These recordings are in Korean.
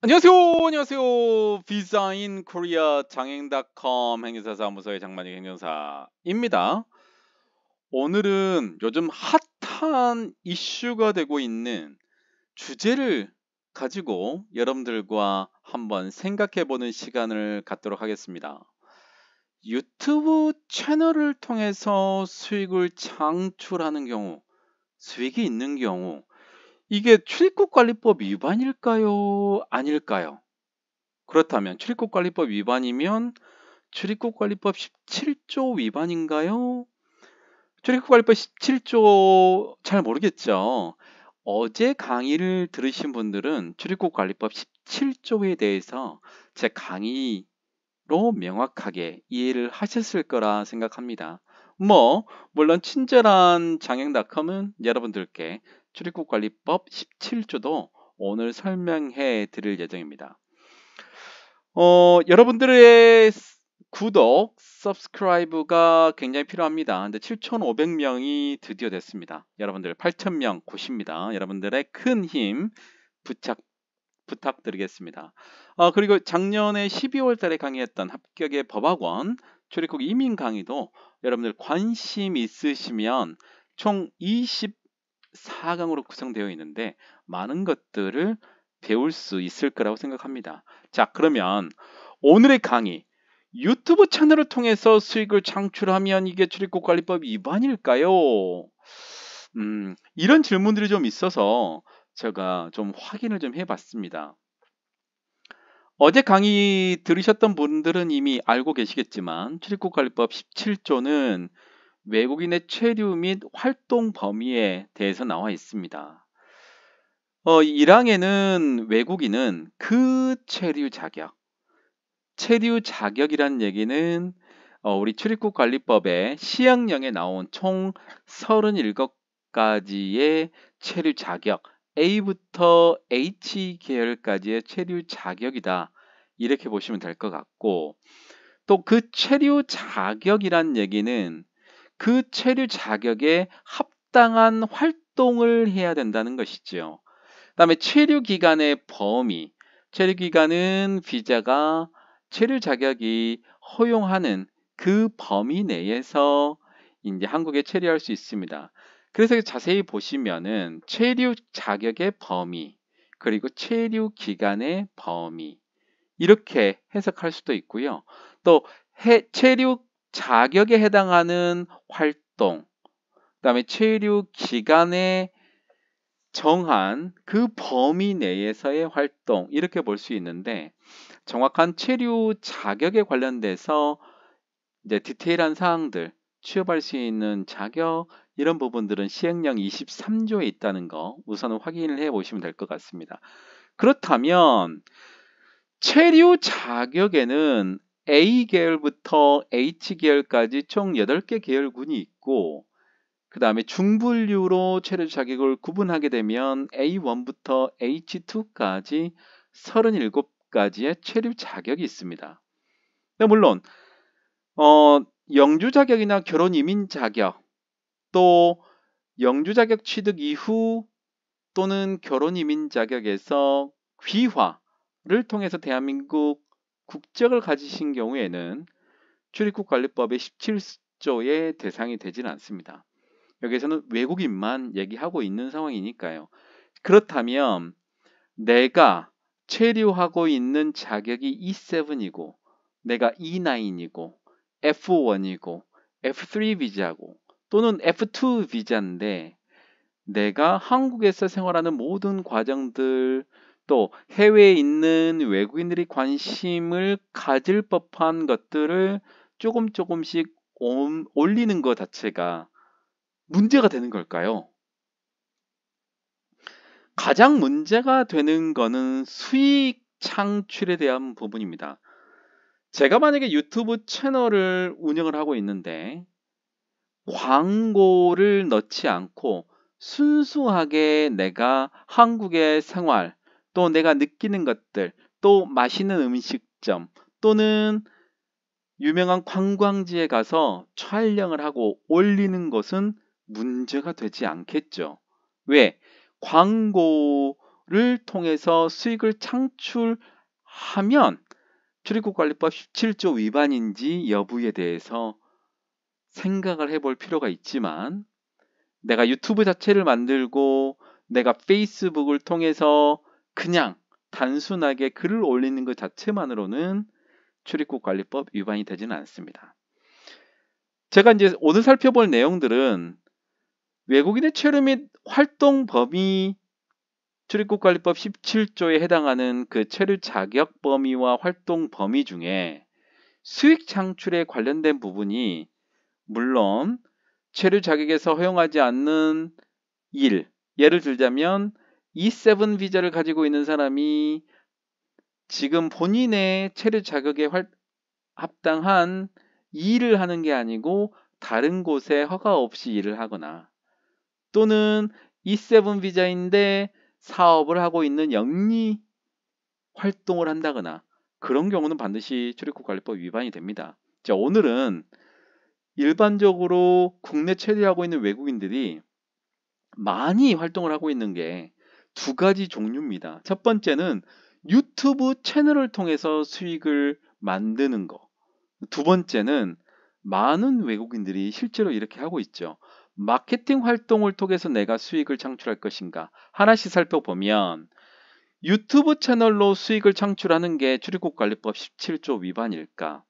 안녕하세요. 비사인 코리아 장행닷컴 행사사무소의 장만익 행정사입니다. 오늘은 요즘 핫한 이슈가 되고 있는 주제를 가지고 여러분들과 한번 생각해보는 시간을 갖도록 하겠습니다. 유튜브 채널을 통해서 수익을 창출하는 경우, 수익이 있는 경우, 이게 출입국관리법 위반일까요? 아닐까요? 그렇다면 출입국관리법 위반이면 출입국관리법 17조 위반인가요? 출입국관리법 17조 잘 모르겠죠. 어제 강의를 들으신 분들은 출입국관리법 17조에 대해서 제 강의로 명확하게 이해를 하셨을 거라 생각합니다. 물론 친절한 장행닷컴은 여러분들께 출입국관리법 17조도 오늘 설명해 드릴 예정입니다. 여러분들의 구독, 서브스크라이브가 굉장히 필요합니다. 근데 7,500명이 드디어 됐습니다. 여러분들 8,000명 곧입니다. 여러분들의 큰 힘 부탁드리겠습니다. 그리고 작년에 12월 달에 강의했던 합격의 법학원 출입국 이민 강의도 여러분들 관심 있으시면 총 24강으로 구성되어 있는데 많은 것들을 배울 수 있을 거라고 생각합니다. 자, 그러면 오늘의 강의, 유튜브 채널을 통해서 수익을 창출하면 이게 출입국관리법 위반일까요? 이런 질문들이 좀 있어서 제가 좀 확인을 좀 해봤습니다. 어제 강의 들으셨던 분들은 이미 알고 계시겠지만 출입국관리법 17조는 외국인의 체류 및 활동 범위에 대해서 나와 있습니다. 1항에는 외국인은 그 체류 자격이란 얘기는 우리 출입국관리법의 시행령에 나온 총 37가지의 체류 자격, A부터 H 계열까지의 체류 자격이다. 이렇게 보시면 될 것 같고, 또 그 체류 자격이란 얘기는 그 체류 자격에 합당한 활동을 해야 된다는 것이죠. 그다음에 체류 기간의 범위, 체류 기간은 비자가 체류 자격이 허용하는 그 범위 내에서 이제 한국에 체류할 수 있습니다. 그래서 자세히 보시면은 체류 자격의 범위, 그리고 체류 기간의 범위 이렇게 해석할 수도 있고요. 또 체류 자격에 해당하는 활동, 그다음에 체류 기간에 정한 그 범위 내에서의 활동 이렇게 볼 수 있는데 정확한 체류 자격에 관련돼서 이제 디테일한 사항들 취업할 수 있는 자격 이런 부분들은 시행령 23조에 있다는 거 우선 확인을 해 보시면 될 것 같습니다. 그렇다면 체류 자격에는 A 계열부터 H 계열까지 총 8개 계열군이 있고 그 다음에 중분류로 체류 자격을 구분하게 되면 A1부터 H2까지 37가지의 체류 자격이 있습니다. 물론 영주 자격이나 결혼 이민 자격, 또 영주 자격 취득 이후 또는 결혼 이민 자격에서 귀화를 통해서 대한민국 국적을 가지신 경우에는 출입국관리법의 17조의 대상이 되지는 않습니다. 여기서는 외국인만 얘기하고 있는 상황이니까요. 그렇다면 내가 체류하고 있는 자격이 E7이고 내가 E9이고 F1이고 F3 비자고 또는 F2 비자인데 내가 한국에서 생활하는 모든 과정들 또 해외에 있는 외국인들이 관심을 가질 법한 것들을 조금씩 올리는 것 자체가 문제가 되는 걸까요? 가장 문제가 되는 거는 수익 창출에 대한 부분입니다. 제가 만약에 유튜브 채널을 운영을 하고 있는데 광고를 넣지 않고 순수하게 내가 한국의 생활, 또 내가 느끼는 것들, 또 맛있는 음식점, 또는 유명한 관광지에 가서 촬영을 하고 올리는 것은 문제가 되지 않겠죠. 왜? 광고를 통해서 수익을 창출하면 출입국관리법 17조 위반인지 여부에 대해서 생각을 해볼 필요가 있지만, 내가 유튜브 자체를 만들고 내가 페이스북을 통해서 그냥 단순하게 글을 올리는 것 자체만으로는 출입국관리법 위반이 되지는 않습니다. 제가 이제 오늘 살펴볼 내용들은 외국인의 체류 및 활동 범위, 출입국관리법 17조에 해당하는 그 체류 자격 범위와 활동 범위 중에 수익 창출에 관련된 부분이, 물론 체류 자격에서 허용하지 않는 일, 예를 들자면 E7 비자를 가지고 있는 사람이 지금 본인의 체류 자격에 합당한 일을 하는 게 아니고 다른 곳에 허가 없이 일을 하거나, 또는 E7 비자인데 사업을 하고 있는 영리 활동을 한다거나, 그런 경우는 반드시 출입국관리법 위반이 됩니다. 자, 오늘은 일반적으로 국내 체류하고 있는 외국인들이 많이 활동을 하고 있는 게 두 가지 종류입니다. 첫 번째는 유튜브 채널을 통해서 수익을 만드는 거. 두 번째는 많은 외국인들이 실제로 이렇게 하고 있죠. 마케팅 활동을 통해서 내가 수익을 창출할 것인가. 하나씩 살펴보면 유튜브 채널로 수익을 창출하는 게 출입국관리법 17조 위반일까?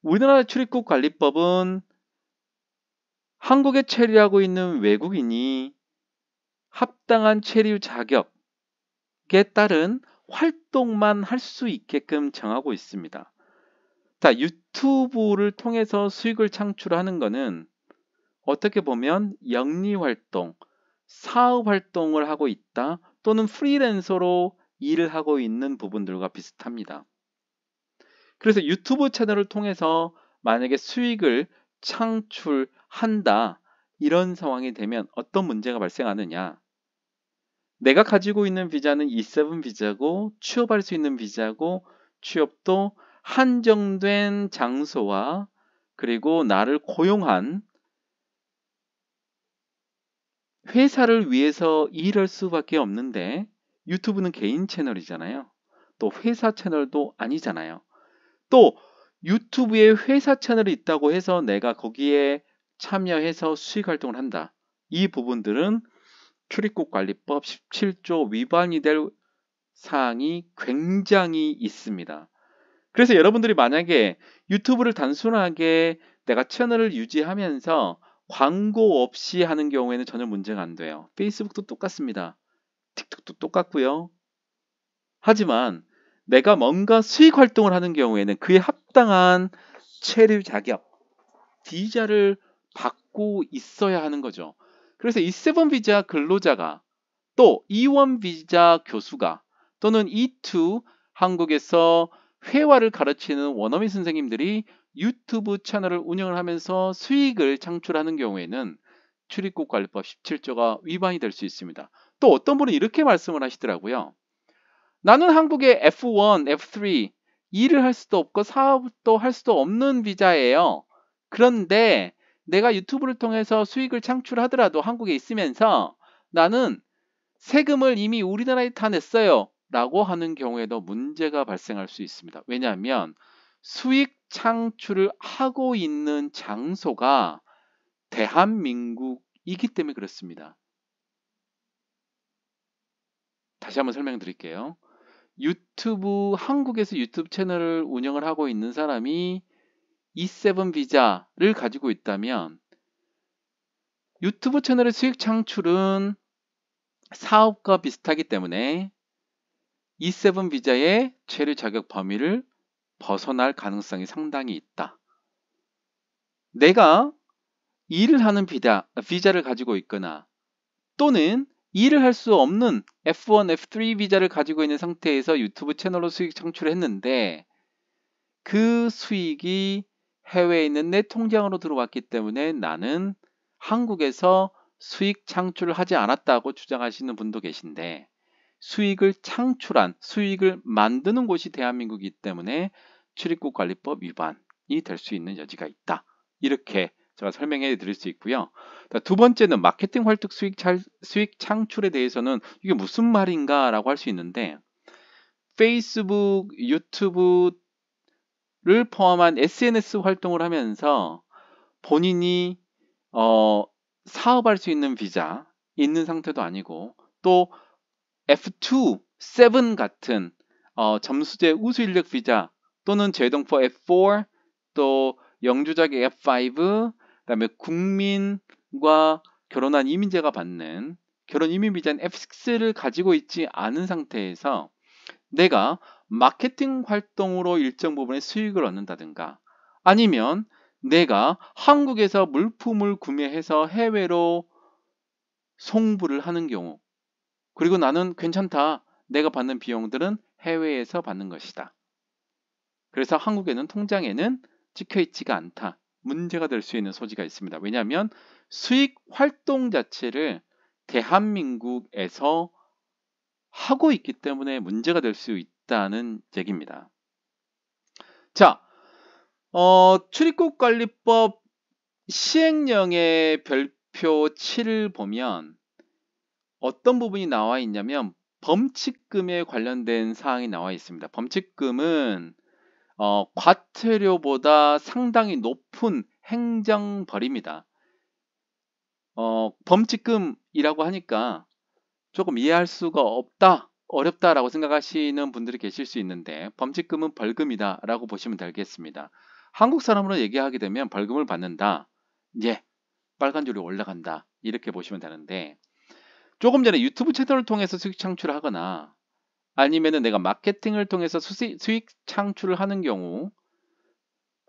우리나라 출입국관리법은 한국에 체류하고 있는 외국인이 합당한 체류 자격에 따른 활동만 할 수 있게끔 정하고 있습니다. 자, 유튜브를 통해서 수익을 창출하는 것은 어떻게 보면 영리활동, 사업활동을 하고 있다, 또는 프리랜서로 일을 하고 있는 부분들과 비슷합니다. 그래서 유튜브 채널을 통해서 만약에 수익을 창출한다, 이런 상황이 되면 어떤 문제가 발생하느냐. 내가 가지고 있는 비자는 E7 비자고 취업할 수 있는 비자고, 취업도 한정된 장소와 그리고 나를 고용한 회사를 위해서 일할 수밖에 없는데, 유튜브는 개인 채널이잖아요. 또 회사 채널도 아니잖아요. 또 유튜브에 회사 채널이 있다고 해서 내가 거기에 참여해서 수익 활동을 한다. 이 부분들은 출입국관리법 17조 위반이 될 사항이 굉장히 있습니다. 그래서 여러분들이 만약에 유튜브를 단순하게 내가 채널을 유지하면서 광고 없이 하는 경우에는 전혀 문제가 안 돼요. 페이스북도 똑같습니다. 틱톡도 똑같고요. 하지만 내가 뭔가 수익 활동을 하는 경우에는 그에 합당한 체류 자격, 비자를 받고 있어야 하는 거죠. 그래서 E7 비자 근로자가, 또 E1 비자 교수가, 또는 E2 한국에서 회화를 가르치는 원어민 선생님들이 유튜브 채널을 운영을 하면서 수익을 창출하는 경우에는 출입국관리법 17조가 위반이 될 수 있습니다. 또 어떤 분은 이렇게 말씀을 하시더라고요. 나는 한국의 F1, F3 일을 할 수도 없고 사업도 할 수도 없는 비자예요. 그런데 내가 유튜브를 통해서 수익을 창출하더라도 한국에 있으면서 나는 세금을 이미 우리나라에 다 냈어요 라고 하는 경우에도 문제가 발생할 수 있습니다. 왜냐하면 수익 창출을 하고 있는 장소가 대한민국이기 때문에 그렇습니다. 다시 한번 설명드릴게요. 한국에서 유튜브 채널을 운영을 하고 있는 사람이 E7 비자를 가지고 있다면 유튜브 채널의 수익 창출은 사업과 비슷하기 때문에 E7 비자의 체류 자격 범위를 벗어날 가능성이 상당히 있다. 내가 일을 하는 비자를 가지고 있거나, 또는 일을 할 수 없는 F1, F3 비자를 가지고 있는 상태에서 유튜브 채널로 수익 창출을 했는데 그 수익이 해외에 있는 내 통장으로 들어왔기 때문에 나는 한국에서 수익 창출을 하지 않았다고 주장하시는 분도 계신데, 수익을 창출한, 수익을 만드는 곳이 대한민국이기 때문에 출입국관리법 위반이 될 수 있는 여지가 있다. 이렇게 제가 설명해 드릴 수 있고요. 두 번째는 마케팅 활동 수익 창출에 대해서는 이게 무슨 말인가 라고 할 수 있는데, 페이스북, 유튜브를 포함한 SNS 활동을 하면서 본인이 사업할 수 있는 비자 있는 상태도 아니고, 또 F2, 7 같은 점수제 우수 인력 비자 또는 제동포 F4, 또 영주자격 F5, 그다음에 국민과 결혼한 이민자가 받는 결혼 이민 비자인 F6를 가지고 있지 않은 상태에서 내가 마케팅 활동으로 일정 부분의 수익을 얻는다든가, 아니면 내가 한국에서 물품을 구매해서 해외로 송부를 하는 경우, 그리고 나는 괜찮다, 내가 받는 비용들은 해외에서 받는 것이다, 그래서 한국에는 통장에는 찍혀 있지가 않다, 문제가 될 수 있는 소지가 있습니다. 왜냐하면 수익 활동 자체를 대한민국에서 하고 있기 때문에 문제가 될 수 있다는 얘기입니다. 자, 출입국관리법 시행령의 별표 7을 보면 어떤 부분이 나와 있냐면 범칙금에 관련된 사항이 나와 있습니다. 범칙금은 과태료보다 상당히 높은 행정벌입니다. 범칙금이라고 하니까 조금 이해할 수가 없다, 어렵다라고 생각하시는 분들이 계실 수 있는데, 범칙금은 벌금이다라고 보시면 되겠습니다. 한국 사람으로 얘기하게 되면 벌금을 받는다, 예, 빨간 줄이 올라간다, 이렇게 보시면 되는데, 조금 전에 유튜브 채널을 통해서 수익 창출을 하거나 아니면은 내가 마케팅을 통해서 수익 창출을 하는 경우,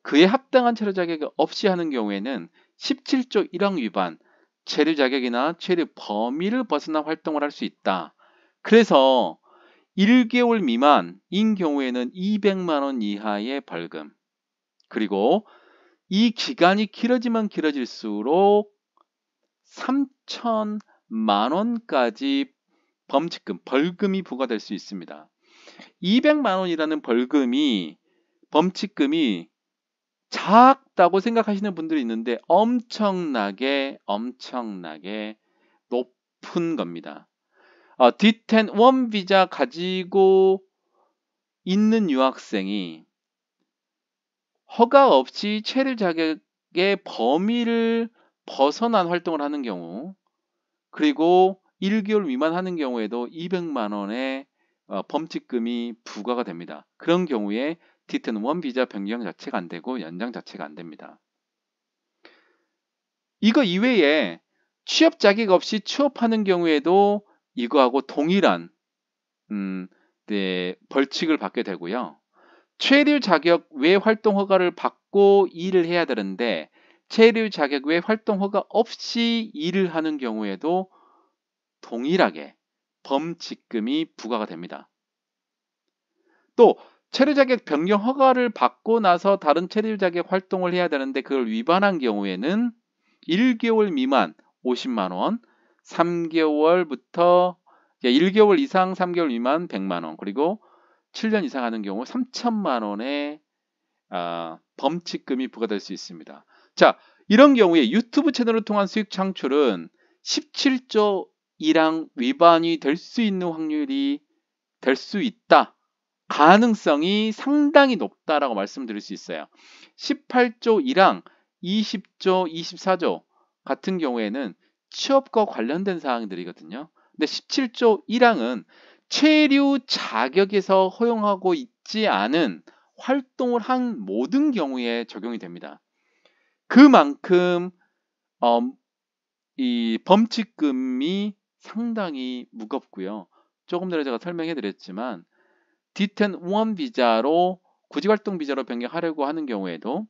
그에 합당한 체류 자격이 없이 하는 경우에는 17조 1항 위반, 체류 자격이나 체류 범위를 벗어난 활동을 할 수 있다. 그래서 1개월 미만인 경우에는 200만 원 이하의 벌금, 그리고 이 기간이 길어지면 길어질수록 3천만 원까지 범칙금, 벌금이 부과될 수 있습니다. 200만 원이라는 범칙금이 작다고 생각하시는 분들이 있는데 엄청나게 높은 겁니다. D10 비자 가지고 있는 유학생이 허가 없이 체류 자격의 범위를 벗어난 활동을 하는 경우, 그리고 1개월 미만 하는 경우에도 200만 원의 범칙금이 부과가 됩니다. 그런 경우에 D10 비자 변경 자체가 안 되고 연장 자체가 안 됩니다. 이거 이외에 취업 자격 없이 취업하는 경우에도 이거하고 동일한 벌칙을 받게 되고요. 체류 자격 외 활동 허가를 받고 일을 해야 되는데 체류 자격 외 활동 허가 없이 일을 하는 경우에도 동일하게 범칙금이 부과가 됩니다. 또 체류 자격 변경 허가를 받고 나서 다른 체류 자격 활동을 해야 되는데 그걸 위반한 경우에는 1개월 미만 50만 원, 3개월부터 1개월 이상 3개월 미만 100만 원, 그리고 7년 이상 하는 경우 3천만 원의 범칙금이 부과될 수 있습니다. 자, 이런 경우에 유튜브 채널을 통한 수익 창출은 17조 1항 위반이 될 수 있는 확률이 될 수 있다, 가능성이 상당히 높다라고 말씀드릴 수 있어요. 18조 1항, 20조, 24조 같은 경우에는 취업과 관련된 사항들이거든요. 근데 17조 1항은 체류 자격에서 허용하고 있지 않은 활동을 한 모든 경우에 적용이 됩니다. 그만큼 이 범칙금이 상당히 무겁고요. 조금 전에 제가 설명해 드렸지만 D10 비자로 구직활동 비자로 변경하려고 하는 경우에도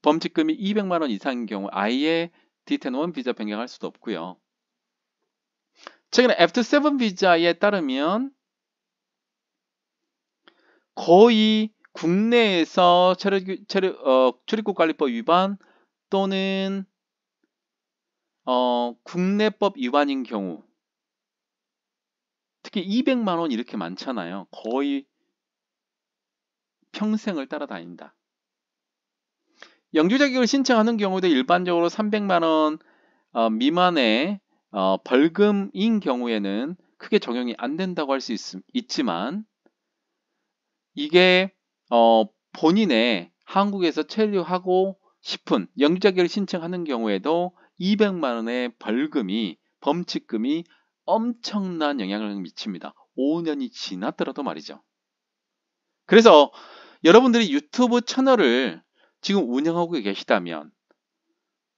범칙금이 200만 원 이상인 경우 아예 D10 비자 변경할 수도 없고요. 최근에 F7 비자에 따르면 거의 국내에서 출입국관리법 위반 또는 국내법 위반인 경우, 특히 200만 원 이렇게 많잖아요. 거의 평생을 따라다닌다. 영주 자격을 신청하는 경우도 일반적으로 300만 원 미만의 벌금인 경우에는 크게 적용이 안 된다고 할 수 있지만 이게 본인의 한국에서 체류하고 싶은 영주 자격을 신청하는 경우에도 200만 원의 벌금이 범칙금이 엄청난 영향을 미칩니다. 5년이 지났더라도 말이죠. 그래서 여러분들이 유튜브 채널을 지금 운영하고 계시다면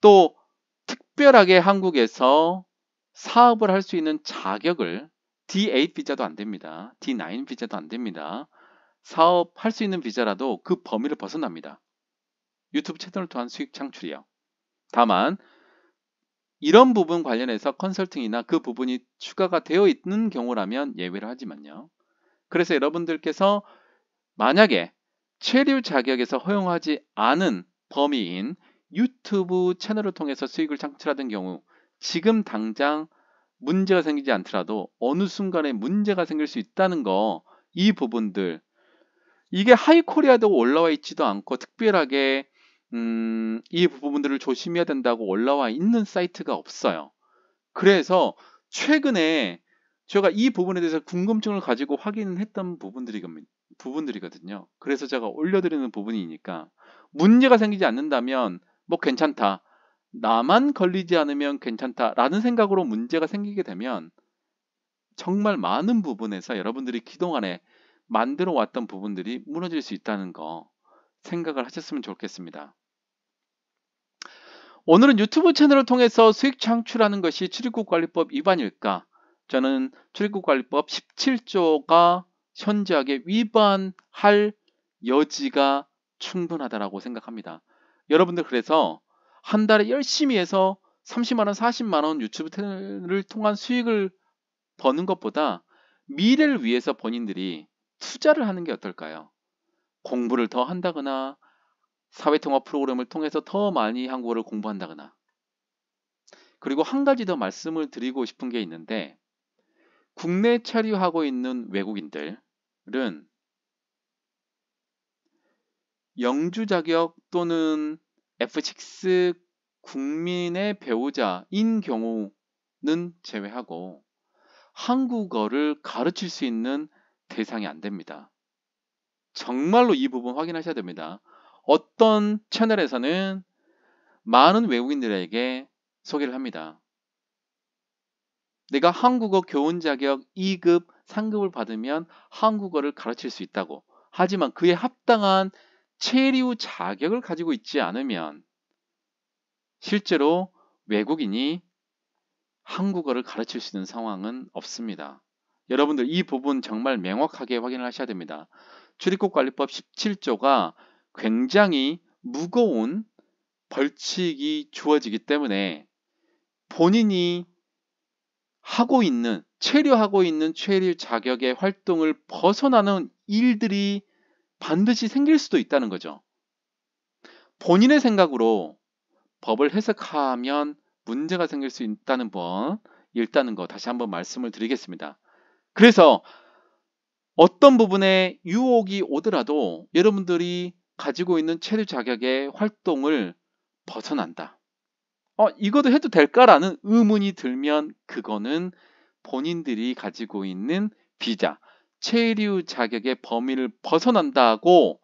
또 특별하게 한국에서 사업을 할 수 있는 자격을 D8 비자도 안 됩니다. D9 비자도 안 됩니다. 사업할 수 있는 비자라도 그 범위를 벗어납니다. 유튜브 채널을 통한 수익 창출이요. 다만 이런 부분 관련해서 컨설팅이나 그 부분이 추가가 되어 있는 경우라면 예외를 하지만요. 그래서 여러분들께서 만약에 체류 자격에서 허용하지 않은 범위인 유튜브 채널을 통해서 수익을 창출하던 경우 지금 당장 문제가 생기지 않더라도 어느 순간에 문제가 생길 수 있다는 거, 이 부분들, 이게 하이코리아도 올라와 있지도 않고 특별하게 이 부분들을 조심해야 된다고 올라와 있는 사이트가 없어요. 그래서 최근에 제가 이 부분에 대해서 궁금증을 가지고 확인했던 부분들이거든요. 그래서 제가 올려드리는 부분이니까 문제가 생기지 않는다면 뭐 괜찮다. 나만 걸리지 않으면 괜찮다라는 생각으로 문제가 생기게 되면 정말 많은 부분에서 여러분들이 그동안에 만들어 왔던 부분들이 무너질 수 있다는 거 생각을 하셨으면 좋겠습니다. 오늘은 유튜브 채널을 통해서 수익 창출하는 것이 출입국관리법 위반일까? 저는 출입국관리법 17조가 현저하게 위반할 여지가 충분하다고 생각합니다. 여러분들 그래서 한 달에 열심히 해서 30만 원, 40만 원 유튜브 채널을 통한 수익을 버는 것보다 미래를 위해서 본인들이 투자를 하는 게 어떨까요? 공부를 더 한다거나 사회통합 프로그램을 통해서 더 많이 한국어를 공부한다거나. 그리고 한 가지 더 말씀을 드리고 싶은 게 있는데 국내 체류하고 있는 외국인들은 영주 자격 또는 F6 국민의 배우자인 경우는 제외하고 한국어를 가르칠 수 있는 대상이 안 됩니다. 정말로 이 부분 확인하셔야 됩니다. 어떤 채널에서는 많은 외국인들에게 소개를 합니다. 내가 한국어 교원 자격 2급, 3급을 받으면 한국어를 가르칠 수 있다고. 하지만 그에 합당한 체류 자격을 가지고 있지 않으면 실제로 외국인이 한국어를 가르칠 수 있는 상황은 없습니다. 여러분들 이 부분 정말 명확하게 확인을 하셔야 됩니다. 출입국관리법 17조가 굉장히 무거운 벌칙이 주어지기 때문에 본인이 체류하고 있는 체류 자격의 활동을 벗어나는 일들이 반드시 생길 수도 있다는 거죠. 본인의 생각으로 법을 해석하면 문제가 생길 수 있다는 거 다시 한번 말씀을 드리겠습니다. 그래서 어떤 부분에 유혹이 오더라도 여러분들이 가지고 있는 체류 자격의 활동을 벗어난다. 이것도 해도 될까라는 의문이 들면 그거는 본인들이 가지고 있는 비자, 체류 자격의 범위를 벗어난다고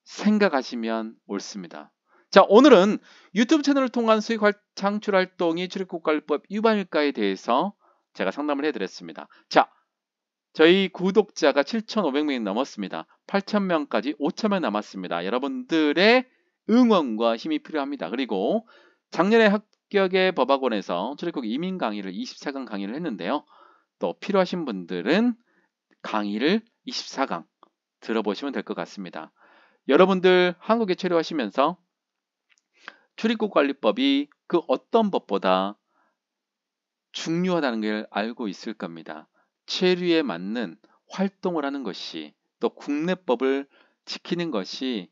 생각하시면 옳습니다. 자, 오늘은 유튜브 채널을 통한 수익 창출 활동이 출입국관리법 위반일까에 대해서 제가 상담을 해드렸습니다. 자, 저희 구독자가 7,500명이 넘었습니다. 8,000명까지 5,000명 남았습니다. 여러분들의 응원과 힘이 필요합니다. 그리고 작년에 합격의 법학원에서 출입국 이민 강의를 24강 강의를 했는데요. 또 필요하신 분들은 강의를 24강 들어보시면 될 것 같습니다. 여러분들 한국에 체류하시면서 출입국관리법이 그 어떤 법보다 중요하다는 걸 알고 있을 겁니다. 체류에 맞는 활동을 하는 것이 또 국내법을 지키는 것이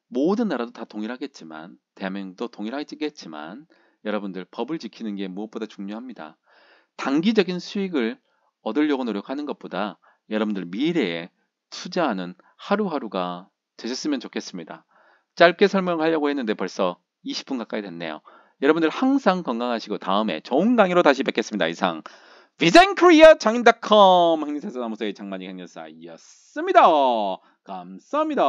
모든 나라도 다 동일하겠지만 대한민국도 동일하겠지만 여러분들 법을 지키는 게 무엇보다 중요합니다. 단기적인 수익을 얻으려고 노력하는 것보다 여러분들 미래에 투자하는 하루하루가 되셨으면 좋겠습니다. 짧게 설명하려고 했는데 벌써 20분 가까이 됐네요. 여러분들 항상 건강하시고 다음에 좋은 강의로 다시 뵙겠습니다. 이상 비전코리아 장인닷컴 행사사무소의 장만희 행사였습니다. 감사합니다.